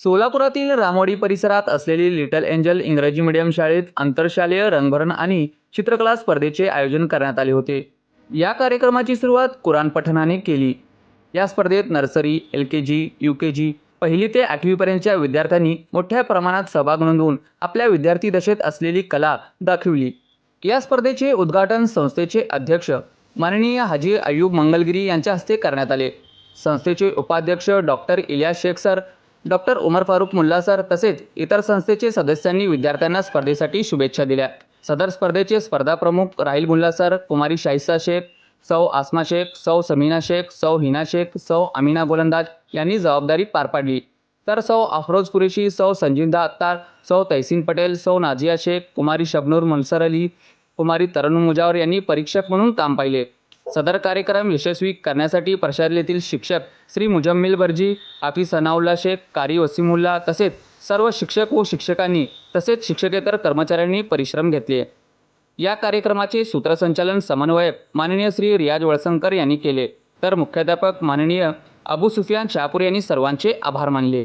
सोलापुरातील रामवाडी परिसरात असलेली little angel इंग्रजी मीडियम शाळेत आंतरशालेय रंगभरण आणि चित्रकला स्पर्धेचे आयोजन करण्यात आले होते. या कार्यक्रमाची सुरुवात कुराण पठणाने केली. या स्पर्धेत नर्सरी, LKG, UKG, पहिली ते 8वी विद्यार्थ्यांनी मोठ्या प्रमाणात सहभाग नोंदवून आपल्या विद्यार्थी दशेत असलेली कला दाखविली. या स्पर्धेचे उद्घाटन संस्थेचे अध्यक्ष माननीय हाजी अय्यूब मंगलगिरी यांच्या हस्ते करण्यात आले. संस्थेचे उपाध्यक्ष doctor Ilyas Shaikh sir, doctor Umar Farooq Mulla sir तसेच इतर संस्थेचे सदस्यांनी विद्यार्थ्यांना स्पर्धेसाठी शुभेच्छा दिल्या. सदर स्पर्धेचे स्पर्धा प्रमुख राहिल मुल्ला सर, कुमारी शाइस्ता शेख, सौ आसमा शेख, सौ समीना शेख, सौ हिना शेख, सौ अमीना गोलंदाज यांनी जबाबदारी पार पाडली. तर सौ अफरोज कुरेशी, सौ संजिदा अत्तार, सौ तहसीन पटेल, सौ नाजिया शेख, कुमारी शबनूर मनसर अली, कुमारी तरन्नुम मुजावर यांनी परीक्षक म्हणून काम पाहिले. सदर कार्यक्रम यशस्वी करण्यासाठी प्रशालेतील शिक्षक श्री मुजम्मिल बर्जी, हाफिज सनाउल्ला शेख, कारी वसीमुल्ला तसेच सर्व शिक्षक व शिक्षकांनी तसेच शिक्षकेतर कर्मचाऱ्यांनी परिश्रम घेतले. या कार्यक्रमाचे सूत्रसंचालन समन्वयक माननीय श्री रियाज वळसंकर यांनी केले, तर मुख्याध्यापक माननीय अबू सुफियान शहापूर यांनी सर्वांचे आभार मानले.